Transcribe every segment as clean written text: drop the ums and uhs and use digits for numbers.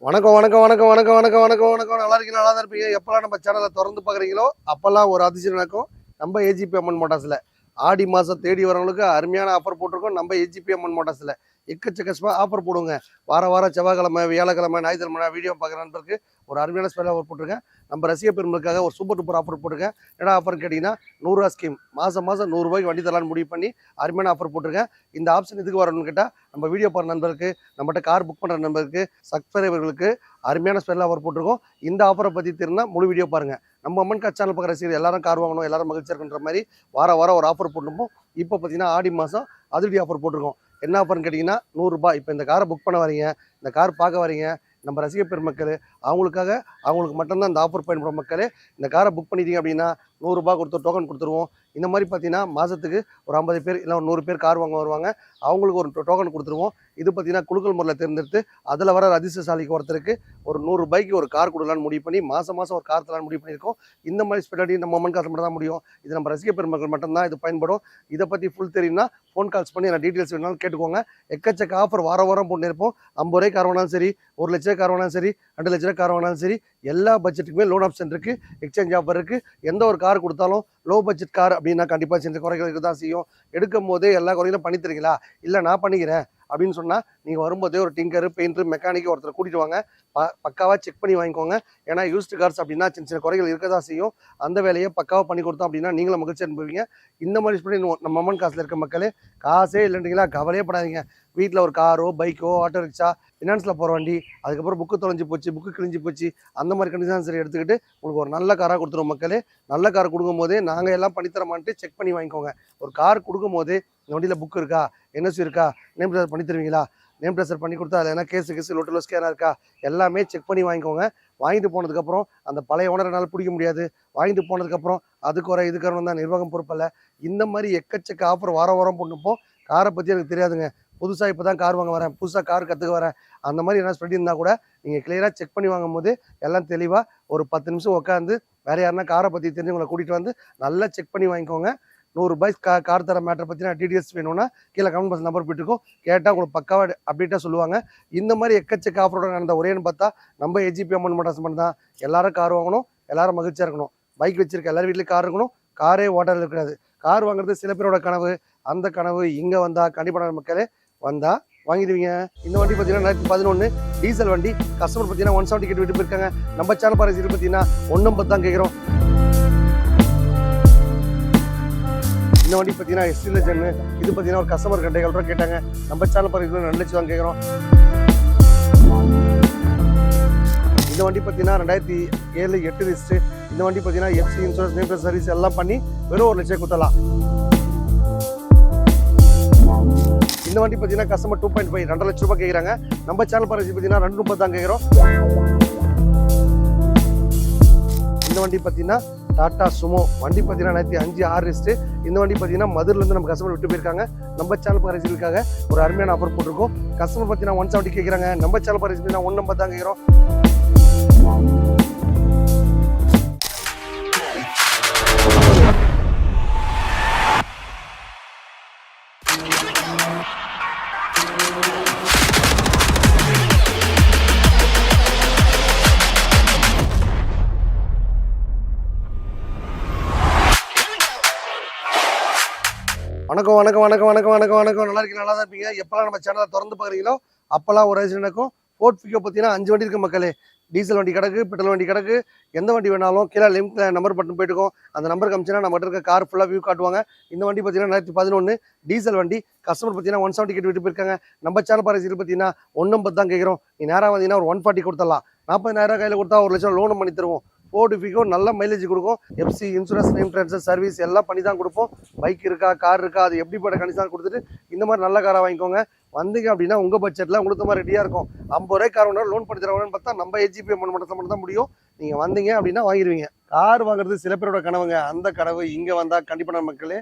வணக்கம் வணக்கம் வணக்கம் வணக்கம் வணக்கம் வணக்கம் வணக்கம் நல்லா இருக்கீங்க, நல்லா தான் இருப்பீங்க. எப்பெல்லாம் நம்ம சேனலை திறந்து பார்க்குறீங்களோ அப்போல்லாம் ஒரு அதிசயம் நடக்கும். நம்ம ஏஜிபி அம்மன் மோட்டார்ஸில் ஆடி மாதம் தேடி வரவங்களுக்கு அருமையான ஆஃபர் போட்டிருக்கோம். நம்ம ஏஜிபி அம்மன் மோட்டார்ஸில் எக்கச்சக்கமாக ஆஃபர் போடுவோங்க. வாரம் செவ்வாய்க்கிழமை, வியாழக்கிழமை, ஞாயிற்றுக்கிழமை வீடியோ பார்க்குற நண்பருக்கு ஒரு அருமையான ஸ்பெஷல் ஆஃபர் போட்டிருக்கேன். நம்ம ரசிக பெருமளுக்காக ஒரு சூப்பர் டூப்பர் ஆஃபர் போட்டிருக்கேன். என்ன ஆஃபர்னு கேட்டிங்கன்னா, 100 ஸ்கீம் மாதம் ₹100 வண்டி தரலான்னு முடிவு பண்ணி அருமையான ஆஃபர் போட்டிருக்கேன். இந்த ஆப்ஷன் எதுக்கு வரணும்னு கேட்டால், நம்ம வீடியோ பார்க்குற நண்பருக்கு, நம்மகிட்ட கார் புக் பண்ணுற நண்பருக்கு, சப்ஸ்கிரைபர்களுக்கு அருமையான ஸ்பெஷல் ஆஃபர் போட்டிருக்கோம். இந்த ஆஃபரை பற்றி தெரியும்னா முழு வீடியோ பாருங்கள். நம்ம அம்மன் கார் சேனல் பார்க்குற ரசிகர்கள் எல்லாரும் கார் வாங்கணும், எல்லாரும் மகிழ்ச்சியாக இருக்குன்ற மாதிரி வாரம் ஒரு ஆஃபர் போட்டுருப்போம். இப்போ பார்த்தீங்கன்னா ஆடி மாதம் அதிரடி ஆஃபர் போட்டிருக்கோம். என்ன ஆஃபர்னு கேட்டிங்கன்னா, ₹100. இப்போ இந்த காரை புக் பண்ண வரீங்க, இந்த கார் பார்க்க வரீங்க, நம்ம ரசிக பெருமக்கள் அவங்களுக்கு மட்டும்தான் இந்த ஆஃபர் பயன்படுற மக்களே. இந்த காரை புக் பண்ணிட்டீங்க அப்படின்னா ₹100 கொடுத்து டோக்கன் கொடுத்துருவோம். இந்த மாதிரி பார்த்தீங்கன்னா மாதத்துக்கு ஒரு 50 பேர் இல்லை ஒரு 100 பேர் கார் வாங்க வருவாங்க. அவங்களுக்கு ஒரு டோக்கன் கொடுத்துருவோம். இது பார்த்தீங்கன்னா குலுக்கல் முறையில் தேர்ந்தெடுத்து அதில் வர அதிர்ஷ்டசாலிக்கு ஒருத்தருக்கு ஒரு ₹100 ஒரு கார் கொடுக்கலான்னு முடிவு பண்ணி மாதம் ஒரு கார் தரலான்னு முடிவு பண்ணியிருக்கோம். இந்த மாதிரி ஸ்பெஷாலிட்டி நம்ம அம்மன் காசு மட்டும் தான் முடியும். இது நம்ம ரசிக பெருமக்கள் மட்டும்தான் இது பயன்படும். இதை பற்றி ஃபுல் தெரியும்னா ஃபோன் கால்ஸ் பண்ணி நான் டீட்டெயில்ஸ் வேணாலும் கேட்டுக்கோங்க. எக்கச்சக்க ஆஃபர் வாரம் போட்டு இருப்போம். ₹50 கார் வாங்கினாலும் சரி, ₹1,00,000 கார் வாங்கினாலும் சரி, ₹2,00,000 கார் வாங்கினாலும் சரி, எல்லா பட்ஜெட்டுக்குமே லோன் ஆப்ஷன் இருக்குது, எக்ஸ்சேஞ்ச் ஆஃபர் இருக்குது. எந்த ஒரு கார் கொடுத்தாலும் லோ பட்ஜெட் கார் அப்படின்னா கண்டிப்பாக சின்ன குறைகளுக்கு தான் செய்யும். எடுக்கும் போதே எல்லா குறைகளும் பண்ணி தரீங்களா, இல்லை நான் பண்ணிக்கிறேன் அப்படின்னு சொன்னால் நீங்கள் வரும்போதே ஒரு டிங்கரு, பெயிண்டர், மெக்கானிக்கு ஒருத்தர் கூட்டிகிட்டு வாங்க. பக்காவாக செக் பண்ணி வாங்கிக்கோங்க. ஏன்னா யூஸ்டு கார்ஸ் அப்படின்னா சின்ன குறைகள் இருக்க தான் செய்யும். அந்த வேலையை பக்காவாக பண்ணி கொடுத்தோம் அப்படின்னா நீங்களும் மகிழ்ச்சி அனுப்புவீங்க. இந்த மாதிரி பண்ணி நம்ம அம்மன் காசில் இருக்க மக்களே, காசே இல்லைன்றீங்களா, கவலையே படாதீங்க. வீட்டில் ஒரு காரோ, பைக்கோ, ஆட்டோ ரிக்ஷா, ஃபினான்ஸில் போகிற வண்டி, அதுக்கப்புறம் புக்கு தொலைஞ்சி போச்சு, புக்கு கிழிஞ்சி போச்சு, அந்த மாதிரி கண்டிஷன் சரி எடுத்துக்கிட்டு உங்களுக்கு ஒரு நல்ல காராக கொடுத்துருவோம் மக்களே. நல்ல கார் கொடுக்கும் போதே நாங்கள் எல்லாம் பண்ணித்தரமான்ட்டு செக் பண்ணி வாங்கிக்கோங்க. ஒரு கார் கொடுக்கும் போதே இந்த வண்டியில் புக் இருக்கா, என்எஸ்சி இருக்கா, நேம் ட்ரான்ஸ்ஃபர் பண்ணி தருவீங்களா, நேம் ட்ரான்ஸ்ஃபர் பண்ணி கொடுத்தா அதில் என்ன கேஸு லொட்டில் ஸ்கேனாக இருக்கா, எல்லாமே செக் பண்ணி வாங்கிக்கோங்க. வாங்கிட்டு போனதுக்கப்புறம் அந்த பழைய ஓனர்னால பிடிக்க முடியாது. வாங்கிட்டு போனதுக்கப்புறம் அதுக்கு வர இதுக்கு தான் நிர்வாகம் பொறுப்பல்ல. இந்த மாதிரி எக்கச்சக்க ஆஃபர் வாரம் போட்டுப்போம். காரை பற்றி எனக்கு தெரியாதுங்க, புதுசாக இப்போ தான் கார் வாங்க வரேன், புதுசாக கார் கற்றுக்க வரேன், அந்த மாதிரி என்ன ஸ்ப்ரெட் இருந்தால் கூட நீங்கள் கிளியராக செக் பண்ணி வாங்கும் போது எல்லாம் தெளிவாக ஒரு 10 நிமிஷம் உட்காந்து வேறு யாருன்னா காரை பற்றி தெரிஞ்சவங்களை கூட்டிகிட்டு வந்து நல்லா செக் பண்ணி வாங்கிக்கோங்க. ₹100 கார் தர மேட்டரை பற்றின டீட்டெயில்ஸ் வேணும்னா கீழே கமெண்ட் பாக்ஸ் நம்பர் போயிட்டுருக்கோம், கேட்டால் உங்களுக்கு பக்காவாக அப்டேட்டாக சொல்லுவாங்க. இந்த மாதிரி எக்கச்சக்க ஆஃபரோட நடந்த ஒரேன்னு பார்த்தா நம்ம ஏஜிபி அம்மன் மோட்டார்ஸ் மட்டும் தான். எல்லாரும் கார் வாங்கணும், எல்லாரும் மகிழ்ச்சியாக இருக்கணும். பைக் வச்சிருக்க எல்லாரும் வீட்லேயும் கார் இருக்கணும். காரே ஓட்டல் இருக்காது. கார் வாங்குறது சில பேரோட கனவு. அந்த கனவு இங்கே வந்தால் கண்டிப்பான மக்களே வந்தால் வாங்கிடுவீங்க. இந்த வண்டி பார்த்தீங்கன்னா 2011 டீசல் வண்டி. கஸ்டமர் பார்த்தீங்கன்னா 170 கிட்ட விட்டு போயிருக்காங்க. நம்ம சேனல் பாருங்க, இது பார்த்தீங்கன்னா 150 தான் கேட்குறோம். இந்த வண்டி பார்த்தீங்கன்னா எஸ்டியில் ஜென்னு. இது பார்த்தீங்கன்னா ஒரு கஸ்டமர் 2,500 ரூபா கேட்டாங்க. நம்ம சேனல் பாருங்க, 2,00,000 தான் கேட்குறோம். இந்த வண்டி பார்த்தீங்கன்னா 2007 8 லிஸ்ட்டு. இந்த வண்டி பார்த்தீங்கன்னா எஃப்சி இன்சூரன்ஸ், நேம் சர்வீஸ் எல்லாம் பண்ணி வெறும் ₹1,00,000 கொடுத்தலாம். இந்த வண்டி பார்த்தீங்கன்னா கஸ்டமர் 2.5 2,00,000 ரூபாய் கேட்குறாங்க. நம்ம சேனல் பாருங்க பார்த்தீங்கன்னா 230 தான் கேட்குறோம். இந்த வண்டி பார்த்தீங்கன்னா டாடா சுமோ வண்டி பார்த்தீங்கன்னா 2005 6 லிஸ்ட்டு. இந்த வண்டி பார்த்தீங்கன்னா மதுரிலேருந்து நம்ம கஸ்டமர் விட்டு போயிருக்காங்க. நம்ம சேனல் பாரசிகளுக்காக ஒரு அருமையான ஆஃபர் போட்டிருக்கோம். கஸ்டமர் பார்த்தீங்கன்னா 170 கேட்குறாங்க. நம்ம சேனல் பாரசி பார்த்தீங்கன்னா 150 தான் கேட்குறோம். வணக்கம் வணக்கம் வணக்கம் வணக்கம் வணக்கம் வணக்கம் நல்லா இருக்கீங்க, நல்லா தான் இருப்பீங்க. எப்போல்லாம் நம்ம சேனலை திறந்து பார்க்குறீங்களோ அப்போல்லாம் ஒரு ஐஸ் நடக்கும். ஃபோர்ட் ஃபிகோ பார்த்தீங்கன்னா 5 வண்டி இருக்குது மக்களே. டீசல் வண்டி கிடக்கு, பெட்ரோல் வண்டி கிடக்கு. எந்த வண்டி வேணாலும் கீழே லிங்க்ல நம்பர் பட்டன் போயிட்டுருக்கோம். அந்த நம்பர் காமிச்சுன்னா நம்ம இருக்க கார் ஃபுல்லாக வியூ காட்டுவாங்க. இந்த வண்டி பார்த்தீங்கன்னா 2011 டீசல் வண்டி. கஸ்டமர் பார்த்தீங்கன்னா 170 கிட்ட விட்டு போயிருக்காங்க. நம்ம சேனல் பாரசியில் பார்த்தீங்கன்னா 150 தான் கேட்குறோம். நீ நேராக வந்தீங்கன்னா ஒரு 140 கொடுத்துடலாம். 40,000 கையில் கொடுத்தா ₹1,00,000 லோனும் பண்ணி தருவோம். ஃபோர்ட் ஃபிகோ நல்ல மைலேஜ் கொடுக்கும். FC insurance, name transfer service எல்லாம் பண்ணி தான் கொடுப்போம். பைக் இருக்கா, கார் இருக்கா, அது எப்படிப்பட்ட கண்டிஷன் கொடுத்துட்டு இந்த மாதிரி நல்ல காராக வாங்கிக்கோங்க. வந்தீங்க அப்படின்னா உங்கள் பட்ஜெட்டில் உங்களுக்கு மாதிரி ரெடியாக இருக்கும். ₹50 கார் வாங்கினா லோன் பண்ணி தரவான்னு பார்த்தா நம்ம ஏஜிபி அம்மன் மட்டும் தான் முடியும். நீங்கள் வந்தீங்க அப்படின்னா வாங்கிடுவீங்க. கார் வாங்குறது சில பேரோட கனவுங்க. அந்த கனவு இங்கே வந்தால் கண்டிப்பான மக்களே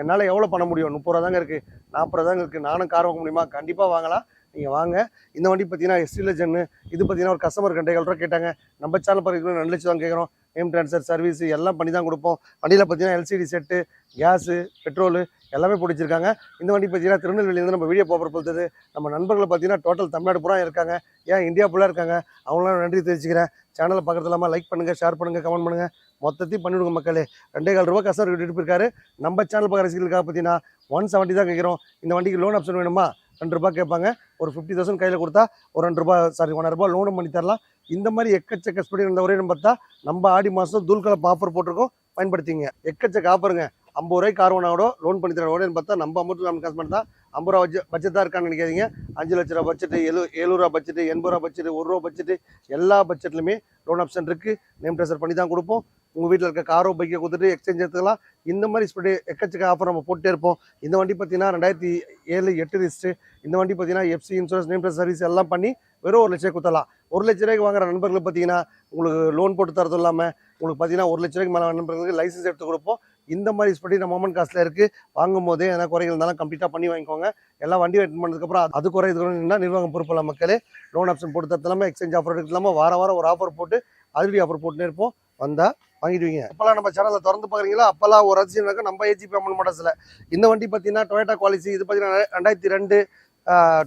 என்னால் எவ்வளோ பண்ண முடியும்? ₹30 தாங்க இருக்குது, ₹40 தாங்க இருக்குது. நானும் கார் வாங்க முடியுமா? கண்டிப்பாக வாங்கலாம். நீங்கள் வாங்க. இந்த வண்டி பார்த்தீங்கன்னா எஸ்டி லெஜன். இது பார்த்தீங்கன்னா ஒரு கஸ்டமர் 2.5 ரூபா கேட்டாங்க. நம்ம சேனல் பார்க்குறது 2 லட்சம் தான் கேட்குறோம். நேம் ட்ரான்ஸ்ஃபர் சர்வீஸ் எல்லாம் பண்ணி தான் கொடுப்போம். வண்டியில் பார்த்தீங்கன்னா எல்சிடி செட்டு, கேஸு, பெட்ரோலு எல்லாமே போட்டு வச்சிருக்காங்க. இந்த வண்டி பார்த்தீங்கன்னா திருநெல்வேலியிலேருந்து நம்ம வீடியோ போகிற பொறுத்தது நம்ம நண்பர்களை பார்த்தீங்கன்னா டோட்டல் தமிழ்நாடு பூரா இருக்காங்க. ஏன் இந்தியா ஃபுல்லாக இருக்காங்க. அவங்களாம் நன்றி தெரிவிச்சுக்கிறேன். சேனலை பார்க்குறது இல்லாமல் லைக் பண்ணுங்கள், ஷேர் பண்ணுங்கள், கமெண்ட் பண்ணுங்கள். மொத்தத்தையும் பண்ணிவிடுங்க மக்களே. 2.25 ரூபா கஸ்டமர் விட்டுட்டு போயிருக்காரு. நம்ம சேனல் பார்க்குற ரசிகர்களுக்காக பார்த்தீங்கன்னா 170 தான் கேட்குறோம். இந்த வண்டிக்கு லோன் ஆப்ஷன் வேணுமா? 2 ரூபா கேட்பாங்க. ஒரு 50,000 கையில் கொடுத்தா ஒரு 2 ரூபா 1,000 ரூபா லோனும் பண்ணி தரலாம். இந்த மாதிரி எக்கச்சக்க ஸ்பீடு இருந்த ஒரே பார்த்தா நம்ம ஆடி மாதம் தூள்கலப்பு ஆஃபர் போட்டிருக்கோம், பயன்படுத்திங்க. எக்கச்சக்க ஆஃபருங்க. 50 ரூபாய்க்கு கார் ஒன்னாவோட லோன் பண்ணி தர உடனே பார்த்தா நம்ம அமௌண்ட் நம்ம காசு தான். 50 ரூபா பட்ஜெட் தான் இருக்கான்னு நினைக்காதீங்க. 5 லட்ச ரூபா பட்ஜெட், 7 ரூபா பட்ஜெட், 80 ரூபா பட்ஜெட், 1 ரூபா பட்ஜெட், எல்லா பட்ஜெட்லையுமே லோன் ஆப்ஷன் இருக்குது. நேம் ட்ரான்ஸ்ஃபர் பண்ணி தான் கொடுப்போம். உங்கள் வீட்டில் இருக்க காரோ பைக்கை கொடுத்துட்டு எக்ஸ்சேஞ்ச் எடுத்துக்கலாம். இந்த மாதிரி ஸ்பீடு எக்கச்சக்க ஆஃபர் நம்ம போட்டே இருப்போம். இந்த வண்டி பார்த்தீங்கன்னா 2007-8 ரிஜிஸ்ட்ரு. இந்த வண்டி பார்த்தீங்கன்னா FC insurance, name transfer service எல்லாம் பண்ணி வெறும் 1 லட்சம் கொடுத்தலாம். 1 லட்ச ரூபாய்க்கு வாங்குற நண்பர்களுக்கு பார்த்தீங்கன்னா உங்களுக்கு லோன் போட்டு தரதும் இல்லாமல் உங்களுக்கு பார்த்தீங்கன்னா 1 லட்ச ரூபாய்க்கு மேலே நண்பர்களுக்கு லைசன்ஸ் எடுத்து கொடுப்போம். இந்த மாதிரி ஸ்பீடு நம்ம மொமெண்ட் காஸ்ட்டில் இருக்குது. வாங்கும் போதே எதனா குறைகள் இருந்தாலும் கம்ப்ளீட்டாக பண்ணி வாங்கிக்கோங்க. எல்லாம் வண்டி வெயிட் பண்ணதுக்கப்புறம் அது குறை இது குறைன்னா நிர்வாகம் பொறுப்பில்ல மக்களே. லோன் ஆப்ஷன் போட்டு தரது இல்லாமல் எக்ஸ்சேஞ்ச் ஆஃபர் எடுத்து இல்லாமல் வாரம் ஒரு ஆஃபர் போட்டு அதிரடி ஆஃபர் போட்டுனே இருப்போம். வந்தால் வாங்கிடுவீங்க. அப்போல்லாம் நம்ம சேனலில் திறந்து பார்க்குறீங்களா? அப்போல்லாம் ஒரு அதிசயம் நம்ம ஏஜிபி அம்மன் மோட்டார்ஸில். இந்த வண்டி பார்த்தீங்கன்னா டொயோட்டா குவாலிசி. இது பார்த்தீங்கன்னா 2002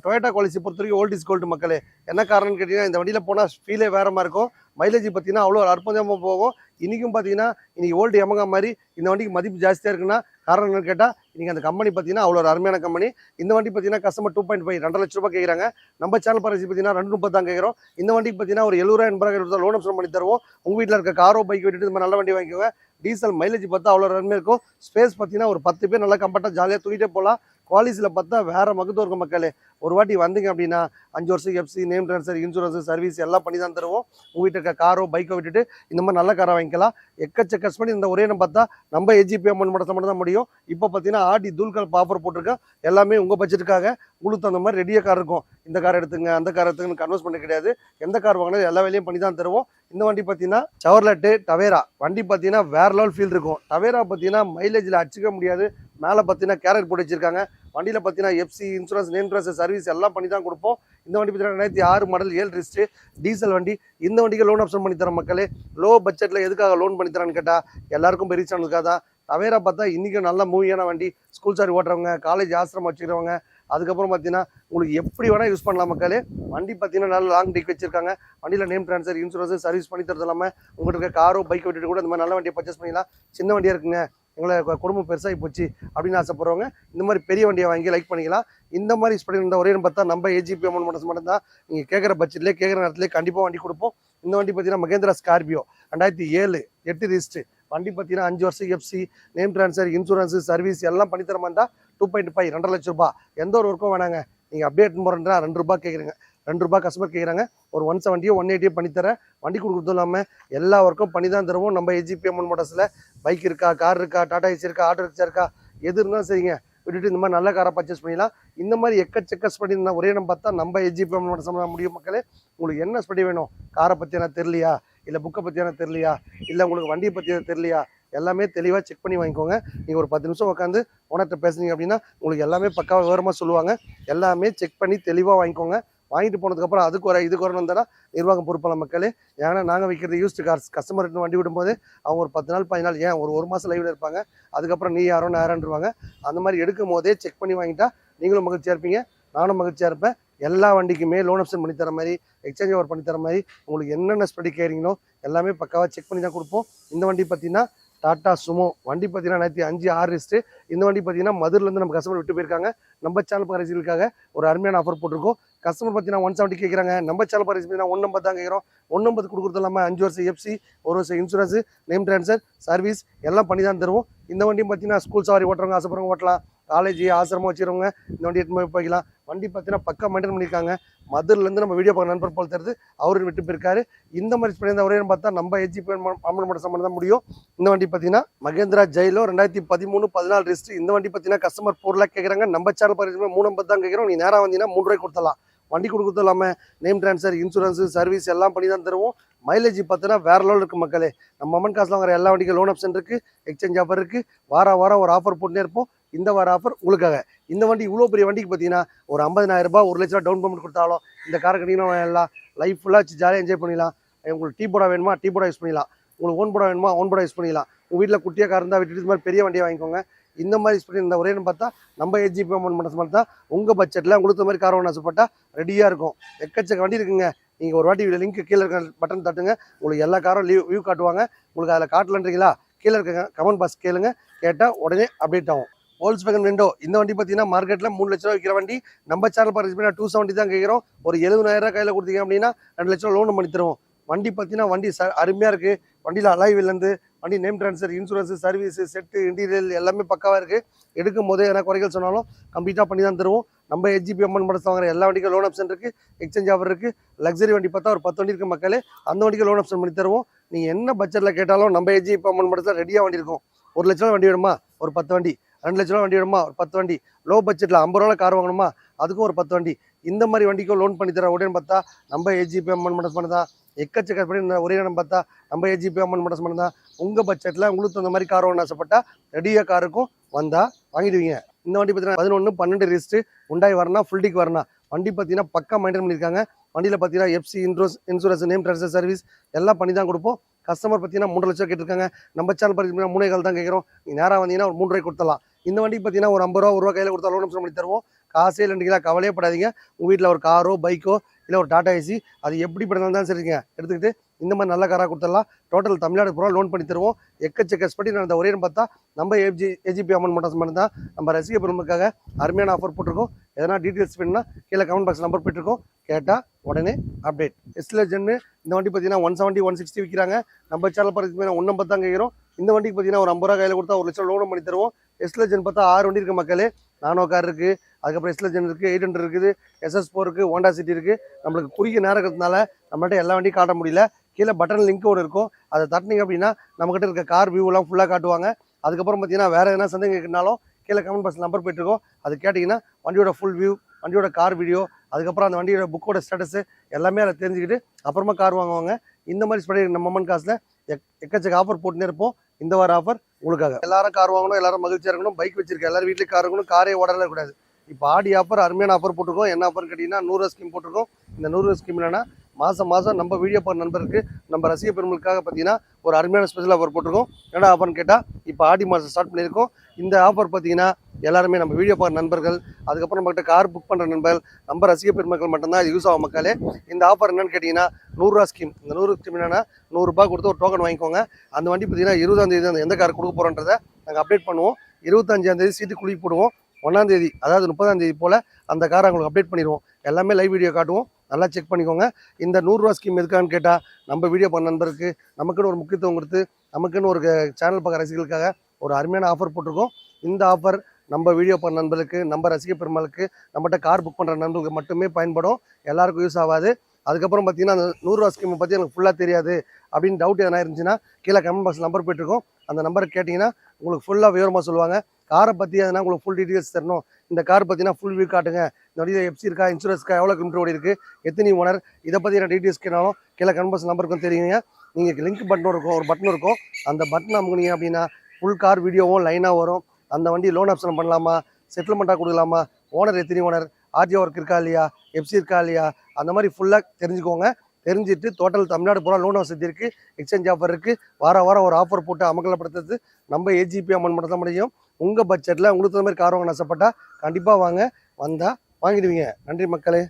டொயோட்டா குவாலிசி பொறுத்த வரைக்கும் ஓல்ட் இஸ் கோல்டு மக்களே. என்ன காரணம்னு கேட்டிங்கன்னா இந்த வண்டியில் போனால் ஃபீலே வேறு மாதிரி இருக்கும். மைலேஜ் பார்த்தீங்கன்னா அவ்வளோ அற்புதமாக போகும். இன்றைக்கும் பார்த்தீங்கன்னா இன்றைக்கி ஓல்டு எமகா மாதிரி இந்த வண்டிக்கு மதிப்பு ஜாஸ்தியாக இருக்குன்னா காரணம் என்னன்னு கேட்டால் இன்றைக்கி அந்த கம்பெனி பார்த்தீங்கன்னா அவ்வளோ ஒரு அருமையான கம்பெனி. இந்த வண்டி பார்த்தீங்கன்னா கஸ்டமர் 2.5 2 லட்ச ரூபா கேட்குறாங்க. நம்ம சேனல் பரிசு பார்த்தீங்கன்னா 2.30 தான் கேட்குறோம். இந்த வண்டிக்கு பார்த்தீங்கன்னா ஒரு 70 ரூபா 80 ரூபா லோன் ஆப்ஷன் பண்ணி தருவோம். உங்கள் வீட்டில் இருக்க காரோ பைக் விட்டுட்டு இந்த மாதிரி நல்ல வண்டி வாங்கிக்கோங்க. டீசல் மைலேஜ் பார்த்தா அவ்வளோ அருமையாக இருக்கும். ஸ்பேஸ் பார்த்தீங்கன்னா ஒரு 10 பேர் நல்லா கம்ஃபர்ட்டாக ஜாலியாக தூக்கிட்டே போகலாம். குவாலிசியில் பார்த்தா வேறு மகத்துவம் இருக்கும் மக்களே. ஒரு வாட்டி வந்தீங்க அப்படின்னா 5 வருஷம் FC, name transfer, insurance, service எல்லாம் பண்ணி தான் தருவோம். உங்கள் வீட்டில் இருக்க காரோ பைக்கை விட்டுட்டு இந்த மாதிரி நல்ல காரை வாங்கிக்கலாம். எக்கச்சக்க பண்ணி இந்த ஒரே பார்த்தா நம்ம ஏஜிபி அம்மன் மட்டும் தான் முடியும். இப்போ பார்த்தீங்கன்னா ஆடி தூள்கல் ஆஃபர் போட்டிருக்கேன். எல்லாமே உங்கள் பட்ஜெட்டுக்காக உங்களுக்கு தகுந்த மாதிரி ரெடியாக கார் இருக்கும். இந்த கார் எடுத்துங்க, அந்த கார் எடுத்துங்கன்னு கன்வெர்ஸ் பண்ண கிடையாது. எந்த கார் வாங்கினாலும் எல்லா வேலையும் பண்ணி தான் தருவோம். இந்த வண்டி பார்த்தீங்கன்னா செவர்லெட் டவேரா வண்டி பார்த்தீங்கன்னா வேற லெவல் ஃபீல் இருக்கும். டவேரா பார்த்தீங்கன்னா மைலேஜில் அடிச்சிக்க முடியாது. மேலே பார்த்தீங்கன்னா கேரட் போட்டு வச்சிருக்காங்க. வண்டியில் பார்த்தீங்கன்னா FC, insurance, name transfer service எல்லாம் பண்ணி தான் கொடுப்போம். இந்த வண்டி பார்த்தீங்கன்னா 2006 மாடல் 7 ரிஜிஸ்ட்ரு டீசல் வண்டி. இந்த வண்டிக்கு லோன் ஆப்ஷன் பண்ணி தரோம் மக்களே. லோ பட்ஜெட்டில் எதுக்காக லோன் பண்ணி தரான்னு கேட்டால் எல்லாருக்கும் பெரிய சேனலுக்காக தான். டவேரா பார்த்தா இன்றைக்கும் நல்ல மூவியான வண்டி. ஸ்கூல் சாரி ஓட்டுறவங்க, காலேஜ் ஆசிரமம் வச்சுக்கிறவங்க, அதுக்கப்புறம் பார்த்தீங்கன்னா உங்களுக்கு எப்படி வேணால் யூஸ் பண்ணலாம் மக்களே. வண்டி பார்த்தீங்கன்னா நல்ல லாங் டிக் வச்சிருக்காங்க. வண்டியில் நேம் ட்ரான்ஸ்ஃபர், இன்சூரன்ஸ், சர்வீஸ் பண்ணி தரது இல்லாமல் உங்களுக்கு இருக்க காரோ பைக் விட்டுட்டு கூட இந்த மாதிரி நல்ல வண்டியை பர்ச்சேஸ் பண்ணிக்கலாம். சின்ன வண்டியாக இருக்குங்க, எங்களை குடும்பம் பெருசாகி போச்சு அப்படின்னு ஆசைப்படுறவங்க இந்த மாதிரி பெரிய வண்டியை வாங்கி லைக் பண்ணிக்கலாம். இந்த மாதிரி ஸ்பெண்ட் இருந்த ஒரே பார்த்தா நம்ம ஏஜிபி அம்மன் மோட்டார்ஸ் மட்டும் தான். நீங்கள் கேட்குற பட்ஜெட்லேயே கேட்குற நேரத்துலேயே கண்டிப்பாக வண்டி கொடுப்போம். இந்த வண்டி பார்த்தீங்கன்னா மகேந்திரா ஸ்கார்பியோ 2007-8 ரிஜிஸ்ட்ரு வண்டி பார்த்தீங்கன்னா 5 வருஷம் FC, name transfer, insurance, service எல்லாம் பண்ணி தர மாதிரி தான். 2.5 2 லட்ச ரூபா. எந்த ஒரு ஒர்க்கும் வேணாங்க. நீங்கள் அப்டேட் போகிறேன்னா 2 ரூபா கேட்குறீங்க. 2 ரூபா கஸ்டமர் கேட்குறாங்க. ஒரு 170 180 பண்ணித்தரேன். வண்டி கொடுக்குறதும் இல்லாமல் எல்லா ஒர்க்கும் பண்ணி தான் தருவோம். நம்ம ஏஜிபி அம்மன் மோட்டார்ஸில் பைக் இருக்கா, கார் இருக்கா, டாடா ஏசி இருக்கா, ஆட்டோ ரிக்ஷா இருக்கா, எது இருந்தாலும் சரிங்க விட்டுட்டு இந்த மாதிரி நல்ல காரை பர்ச்சேஸ் பண்ணிடலாம். இந்த மாதிரி எக்கச்சக்க ஸ்பெண்ட் இருந்தால் ஒரே நம்ம பார்த்தா நம்ம ஏஜிபி அம்மன் மோட்டார்ஸ் முடியும் மக்களே. உங்களுக்கு என்ன ஸ்பெண்ட் வேணும்? காரை பற்றியான தெரியலையா, இல்லை புக்கை பற்றியான தெரியலையா, இல்லை உங்களுக்கு வண்டியை பற்றியான தெரியலையா, எல்லாமே தெளிவாக செக் பண்ணி வாங்கிக்கோங்க. நீங்கள் ஒரு 10 நிமிஷம் உட்காந்து ஓனர்கிட்ட பேசுனீங்க அப்படின்னா உங்களுக்கு எல்லாமே பக்காவாக விவரமாக சொல்லுவாங்க. எல்லாமே செக் பண்ணி தெளிவாக வாங்கிக்கோங்க. வாங்கிட்டு போனதுக்கப்புறம் அது குறை இது குறைன்னு வந்தால் நிர்வாகம் பொறுப்பான மக்களே. ஏன்னா நாங்கள் வைக்கிறது யூஸ்டு கார்ஸ். கஸ்டமர்கிட்ட வண்டி விடும்போது அவங்க ஒரு 10 நாள் 15 நாள் ஏன் ஒரு மாதம் லைவில் இருப்பாங்க. அதுக்கப்புறம் நீ யாரோ நான் யாரான்ருவாங்க. அந்த மாதிரி எடுக்கும் போதே செக் பண்ணி வாங்கிட்டா நீங்களும் மகிழ்ச்சியாக இருப்பீங்க, நானும் மகிழ்ச்சியாக இருப்பேன். எல்லா வண்டிக்குமே லோன் ஆப்ஷன் பண்ணி தர மாதிரி, எக்ஸ்சேஞ்ச் ஓவர் பண்ணி தர மாதிரி, உங்களுக்கு என்னென்ன ஸ்பெடி கேட்குறீங்களோ எல்லாமே பக்காவாக செக் பண்ணி தான் கொடுப்போம். இந்த வண்டி பார்த்தீங்கன்னா டாடா சுமோ வண்டி பார்த்தீங்கன்னா 2005-6 ரிஜிஸ்ட்ரு. இந்த வண்டி பார்த்தீங்கன்னா மதுரிலேருந்து நம்ம கஸ்டமர் விட்டு போயிருக்காங்க. நம்ம சேனல் பரிசுகளுக்காக ஒரு அருமையான ஆஃபர் போட்டிருக்கோம். கஸ்டமர் பார்த்தீங்கன்னா 170 கேட்குறாங்க. நம்ம சேனல் பரிசு பார்த்தீங்கன்னா 180 தான் கேட்குறோம். 180 கொடுக்குறது இல்லாமல் 5 வருஷம் எஃப்சி, 1 வருஷம் இன்சூரன்ஸ், நேம் ட்ரான்ஸ்ஃபர், சர்வீஸ் எல்லாம் பண்ணி தான் தருவோம். இந்த வண்டியும் பார்த்தீங்கன்னா ஸ்கூல் சவாரி ஓட்டுறவங்க ஆசைப்படுறவங்க ஓட்டலாம். காலேஜ் ஆசிரமம் வச்சுருவங்க இந்த வண்டி எடுத்து போய் போய்க்கலாம். வண்டி பார்த்தீங்கன்னா பக்கா மெயின்டைன் பண்ணியிருக்காங்க. மதுரிலேருந்து நம்ம வீடியோ பார்க்க நண்பர் போல் தருது அவரு விட்டு போயிருக்காரு. இந்த மாதிரி ஸ்பெண்ட் ஒரே பார்த்தா நம்ம ஏஜிபி அம்மன் மோட்டார்ஸ் சம்பந்தம் தான் முடியும். இந்த வண்டி பார்த்தீங்கன்னா மகேந்திரா ஜெயிலோ 2013-14 ரிஜிஸ்ட்ரு. இந்த வண்டி பார்த்தீங்கன்னா கஸ்டமர் 4 லேக் கேட்குறாங்க. நம்ம சேனல் பரிசு 350 தான் கேட்குறோம். நீ நேராக வந்தீங்கன்னா 3 ரூபாய்க்கு கொடுத்தலாம். வண்டி கொடுக்குறது இல்லாமல் நேம் ட்ரான்ஸ்ஃபர், இன்சூரன்ஸ், சர்வீஸ் எல்லாம் பண்ணி தான் தருவோம். மைலேஜ் பார்த்தீங்கன்னா வேற லெவல் இருக்குது மக்களே. நம்ம அம்மன் காசில் வாங்குற எல்லா வண்டிக்கும் லோன் ஆப்ஷன் இருக்குது, எக்ஸ்சேஞ்ச் ஆஃபர் இருக்குது. வாரம் ஒரு ஆஃபர் போட்டுனே இருப்போம். இந்த வார ஆஃபர் உங்களுக்காக. இந்த வண்டி இவ்வளோ பெரிய வண்டிக்கு பார்த்தீங்கன்னா ஒரு 50,000 ரூபாய் 1 லட்ச ரூபா டவுன் பேமெண்ட் கொடுத்தாலும் இந்த காரை கட்டிங்கன்னா எல்லாம் லைஃப் ஃபுல்லாக வச்சு ஜாலியாக என்ஜாய் பண்ணிடலாம். உங்களுக்கு டீ போடா வேணுமா டீ போடா யூஸ் பண்ணிடலாம், உங்களுக்கு ஓன் போடா வேணுமா ஓன் போடா யூஸ் பண்ணிடலாம். உங்கள் வீட்டில் குட்டியாக கார் இருந்தால் விட்டுட்டு இது மாதிரி பெரிய வண்டியை வாங்கிக்கோங்க. இந்த மாதிரி யூஸ் பண்ணி இந்த ஒரே பார்த்தா நம்ம ஏஜிபி அமௌண்ட் மட்டும் தான் உங்கள் பட்ஜெட்டில் உங்களுக்கு மாதிரி கார் வாங்க ஆசைப்பட்டா ரெடியாக இருக்கும். எக்கச்சக்க வண்டி இருக்குங்க. நீங்கள் ஒரு வாட்டி லிங்க் கீழே இருக்க பட்டன் தட்டுங்க, உங்களுக்கு எல்லா காரும் வியூ காட்டுவாங்க. உங்களுக்கு அதில் காட்டலன்றீங்களா கீழே இருக்க கமெண்ட் பாக்ஸ் கேளுங்க, கேட்டால் உடனே அப்டேட் ஆகும். Volkswagen Vendo இந்த வண்டி பார்த்தீங்கன்னா மார்க்கெட்டில் 3 லட்ச ரூபா விற்கிற வண்டி. நம்ம சேனல் பார்த்தீங்கன்னா 270 தான் கேட்குறோம். ஒரு 70,000 கையில் கொடுத்தீங்க அப்படின்னா 2 லட்ச ரூபா லோன் பண்ணி தருவோம். வண்டி பார்த்தீங்கன்னா வண்டி அருமையாக இருக்குது. வண்டியில் அலாய்விலேருந்து வண்டி name transfer, insurance, service, set, interior எல்லாமே பக்காவாக இருக்குது. எடுக்கும் போதே எதனா குறைகள் சொன்னாலும் கம்ப்ளீட்டாக பண்ணி தான் தருவோம். நம்ம ஏஜிபி அம்மன் மடத்தில் வாங்குற எல்லா வண்டிக்கும் லோன் ஆப்ஷன் இருக்குது, எக்ஸ்சேஞ்ச் ஆஃபர் இருக்குது. லக்ஸரி வண்டி பார்த்தா ஒரு 10 வண்டி இருக்குது மக்களே, அந்த வண்டிக்கு லோன் ஆப்ஷன் பண்ணி தருவோம். நீங்கள் என்ன பட்ஜெட்டில் கேட்டாலும் நம்ம ஏஜிபி அம்மன் மடத்தில் ரெடியாக வண்டி இருக்கும். 1 லட்ச ரூபா வண்டி வேணுமா ஒரு 10 வண்டி, 2 லட்ச ரூபா வண்டி வேணுமா ஒரு 10 வண்டி, லோ பட்ஜெட்டில் 50 ரூபா கார் வாங்கணுமா அதுக்கும் ஒரு 10 வண்டி. இந்த மாதிரி வண்டிக்கும் லோன் பண்ணி தர உடனே பார்த்தா நம்ம ஏஜிபி அம்மன் மடஸ் பண்ண தான். எக்கச்சக்க பண்ணி ஒரே இடம் பார்த்தா நம்ம ஏஜிபி அம்மன் மடஸ் பண்ண தான். உங்கள் பட்ஜெட்டில் உங்களுக்கு அந்த மாதிரி கார் வாங்கணும் ஆசைப்பட்டா ரெடியாக காருக்கும் வந்தால் வாங்கிடுவீங்க. இந்த வண்டி பார்த்தீங்கன்னா 11-12 ரிஜிஸ்ட்ரு உண்டாய் வரணும், ஃபுல் டிக் வரணும். வண்டி பார்த்தீங்கன்னா பக்கா மெயின்டைன் பண்ணியிருக்காங்க. வண்டியில் பார்த்தீங்கன்னா FC, insurance, name transfer service எல்லாம் பண்ணி தான் கொடுப்போம். கஸ்டமர் பார்த்தீங்கன்னா 3 லட்சம் கேட்டிருக்காங்க. நம்ம சேனல் பார்த்தீங்கன்னா 3,4 தான் கேட்குறோம். நீங்கள் நேராக வந்தீங்கன்னா ஒரு 3 ரூபாய்க்கு கொடுத்தலாம். இந்த வண்டிக்கு பார்த்தீங்கன்னா ஒரு 50 ரூபா 1 ரூபா கையில் கொடுத்தா லோன் ஆப்ஷன் பண்ணி தருவோம். காசே இல்லைங்களா கவலையே படாதீங்க. உங்கள் வீட்டில் ஒரு காரோ பைக்கோ இல்லை ஒரு டாடா ஏசி அது எப்படி பண்ணாலும் சரிங்க எடுத்துக்கிட்டு இந்த மாதிரி நல்ல காராக கொடுத்துடலாம். டோட்டல் தமிழ்நாடு பூரா லோன் பண்ணி தருவோம். எக்கச்சக்க ஸ்படி நடந்த ஒரே பார்த்தா நம்ம ஏஜிபி அம்மன் மோட்டார்ஸ் மட்டும் தான். நம்ம ரசிக பெருமக்காக அருமையான ஆஃபர் போட்டிருக்கோம். எதனா டீட்டெயில்ஸ் வேணும்னா கீழே கமெண்ட் பாக்ஸ் நம்பர் போட்டிருக்கோம், கேட்டால் உடனே அப்டேட். எஸ்லெஜன்னு இந்த வண்டி பார்த்தீங்கன்னா 170, 160 விற்கிறாங்க. நம்ம சேனல் பார்த்தீங்கன்னா 150 தான் கேட்குறோம். இந்த வண்டிக்கு பார்த்தீங்கன்னா ஒரு 50 ரூபா கையில் கொடுத்தா 1 லட்சம் லோன் பண்ணி தருவோம். எஸ்லெஜன் பார்த்தா 6 வண்டி இருக்குது மக்களே. நானோ கார் இருக்குது, அதுக்கப்புறம் எஸ்லெஜன் இருக்குது, 800 இருக்குது, SS4 இருக்குது, ஹோண்டா சிட்டி இருக்குது. நம்மளுக்கு குறுகிய நேரம் இருக்கிறதுனால நம்மள்ட்ட எல்லா வண்டியும் காட்ட முடியல. கீழே பட்டன் லிங்க் ஒன்று இருக்கும், அதை தட்டினீங்க அப்படின்னா நம்மகிட்ட இருக்க கார் வியூலாம் ஃபுல்லாக காட்டுவாங்க. அதுக்கப்புறம் பார்த்தீங்கன்னா வேறு எதனா சந்தேகம் கேட்கணுனாலும் கீழே கமெண்ட் பாக்ஸ் நம்பர் போயிட்டுருக்கோம், அது கேட்டிங்கன்னா வண்டியோட ஃபுல் வியூ, வண்டியோட கார் வீடியோ, அதுக்கப்புறம் அந்த வண்டியோட புக்கோட ஸ்டேட்டஸு எல்லாமே அதை தெரிஞ்சுக்கிட்டு அப்புறமா கார் வாங்குவாங்க. இந்த மாதிரி ஸ்படி நம்ம அம்மன் காசில் எக்கச்சக்க ஆஃபர் போட்டுனே இருப்போம். இந்த வார ஆஃபர் உங்களுக்காக. எல்லாரும் கார் வாங்கணும், எல்லாரும் மகிழ்ச்சியாக இருக்கணும். பைக் வச்சிருக்க எல்லாரும் வீட்லேயும் கார் இருக்கணும், காரே ஓடல கூடாது. இப்போ ஆடி ஆஃபர் அருமையான ஆஃபர் போட்டிருக்கோம். என்ன ஆஃபர் கேட்டிங்கன்னா 100 ஸ்கீம் போட்டிருக்கோம். இந்த 100 ஸ்கீம் என்னன்னா மாதம் நம்ம வீடியோ பார்க்குற நண்பருக்கு நம்ம ரசிக பெருமளுக்காக பார்த்தீங்கன்னா ஒரு அருமையான ஸ்பெஷல் ஆஃபர் போட்டிருக்கோம். என்ன ஆஃபர்னு கேட்டால் இப்போ ஆடி மாதம் ஸ்டார்ட் பண்ணியிருக்கோம். இந்த ஆஃபர் பார்த்தீங்கன்னா எல்லாருமே நம்ம வீடியோ பார்க்குற நண்பர்கள், அதுக்கப்புறம் நம்மகிட்ட கார் புக் பண்ணுற நண்பர்கள், நம்ம ரசிக பெருமக்கள் மட்டும்தான் இது யூஸ் ஆகும் மக்களே. இந்த ஆஃபர் என்னன்னு கேட்டிங்கன்னா 100 ரூபா ஸ்கீம். இந்த 100 ஸ்கீம் என்னன்னா 100 ரூபாய் கொடுத்து ஒரு டோக்கன் வாங்கிக்கோங்க. அந்த வண்டி பார்த்தீங்கன்னா 20ஆம் தேதி அந்த எந்த கார் கொடுக்க போகிறோன்றதை நாங்கள் அப்டேட் பண்ணுவோம். 25ஆம் தேதி சீட்டு குளிக்க போடுவோம். 1ஆம் தேதி அதாவது 30ஆம் தேதி போல் அந்த காரை உங்களுக்கு அப்டேட் பண்ணிடுவோம். எல்லாமே லைவ் வீடியோ காட்டுவோம், நல்லா செக் பண்ணிக்கோங்க. இந்த 100 ரூபா ஸ்கீம் எதுக்கான்னு கேட்டால் நம்ம வீடியோ பண்ண நண்பருக்கு நமக்குன்னு ஒரு முக்கியத்துவம் கொடுத்து நமக்குன்னு ஒரு சேனல் பார்க்குற ரசிகர்களுக்காக ஒரு அருமையான ஆஃபர் போட்டிருக்கோம். இந்த ஆஃபர் நம்ம வீடியோ பண்ண நண்பர்களுக்கு, நம்ம ரசிக பெருமாளுக்கு, நம்மகிட்ட கார் புக் பண்ணுற நண்பர்களுக்கு மட்டுமே பயன்படும், எல்லாருக்கும் யூஸ் ஆகாது. அதுக்கப்புறம் பார்த்தீங்கன்னா அந்த 100 ரூபா ஸ்கீமை பற்றி எனக்கு ஃபுல்லாக தெரியாது அப்படின்னு டவுட் எதனா இருந்துச்சுன்னா கீழே கமெண்ட் பாக்ஸ் நம்பர் போயிட்டுருக்கோம். அந்த நம்பரை கேட்டிங்கன்னா உங்களுக்கு ஃபுல்லாக விவரமாக சொல்லுவாங்க. காரை பற்றி எதனா உங்களுக்கு ஃபுல் டீட்டெயில்ஸ் தரணும், இந்த கார் பார்த்தீங்கன்னா ஃபுல் வியூ காட்டுங்க, இந்த வண்டியில் எஃப்சி இருக்கா, இன்சூரன்ஸ் இருக்கா, எவ்வளோ கிலோமீட்டர் ஓடி இருக்குது, எத்தனை ஓனர், இதை பற்றி என்ன டீட்டெயில்ஸ் கேட்டாலும் கீழே கமெண்ட் பாக்ஸ் நம்பருக்கும் தெரியுங்க. நீங்கள் லிங்க் பட்டன் இருக்கும், ஒரு பட்டன் இருக்கும், அந்த பட்டன் அமுக்குனீங்க அப்படின்னா ஃபுல் கார் வீடியோவும் லைனாக வரும். அந்த வண்டி லோன் ஆப்ஷன் பண்ணலாமா, செட்டில்மெண்ட்டாக கொடுக்கலாமா, ஓனர் எத்தனை ஓனர், ஆர்டிஓ ஒர்க் இருக்கா இல்லையா, எஃப்சி இருக்கா இல்லையா, அந்த மாதிரி ஃபுல்லாக தெரிஞ்சுக்கோங்க. தெரிஞ்சுட்டு டோட்டல் தமிழ்நாடு பூரா லோன் வசதி இருக்குது, எக்ஸ்சேஞ்ச் ஆஃபர் இருக்குது. வாரம் ஒரு ஆஃபர் போட்டு அமங்கலப்படுத்துறது நம்ம ஏஜிபி அம்மன் மட்டும் தான் முடியும். உங்கள் பட்ஜெட்டில் உங்களுக்கு தகுந்த மாதிரி கார் வாங்க ஆசைப்பட்டா கண்டிப்பாக வாங்க, வந்தால் வாங்கிடுவீங்க. நன்றி மக்களே.